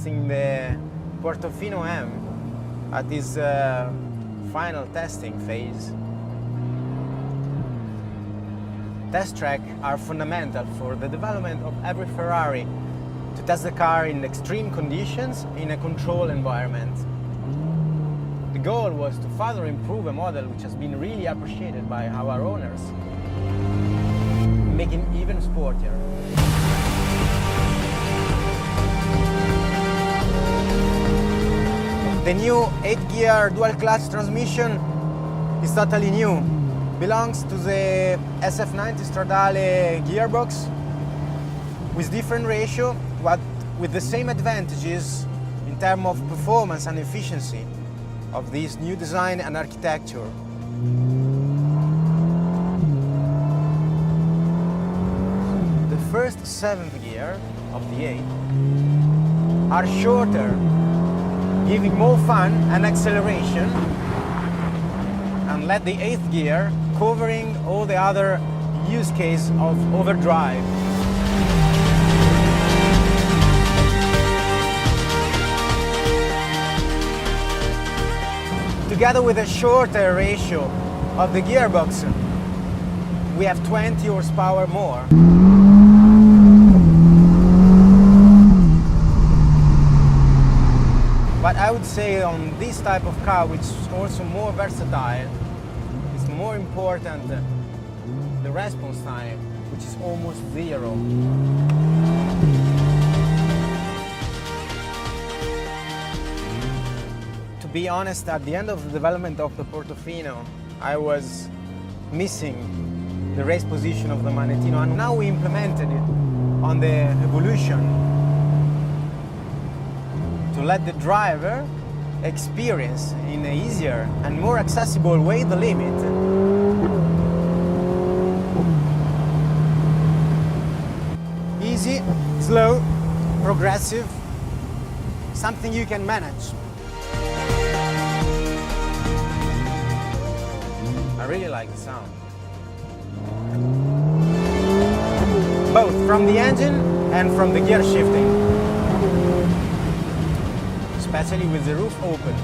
testing the Portofino M at its final testing phase. Test tracks are fundamental for the development of every Ferrari to test the car in extreme conditions in a controlled environment. The goal was to further improve a model which has been really appreciated by our owners, making it even sportier. The new 8-gear dual-clutch transmission is totally new. Belongs to the SF90 Stradale gearbox with different ratio, but with the same advantages in terms of performance and efficiency of this new design and architecture. The first 7th gear of the 8 are shorter, giving more fun and acceleration, and let the 8th gear covering all the other use case of overdrive. Together with a shorter ratio of the gearbox, we have 20 horsepower more. But I would say on this type of car, which is also more versatile, it's more important the response time, which is almost zero. To be honest, at the end of the development of the Portofino, I was missing the race position of the Manettino, and now we implemented it on the Evolution to let the driver experience in an easier and more accessible way the limit. Easy, slow, progressive, something you can manage. I really like the sound. Both from the engine and from the gear shifting, especially with the roof open.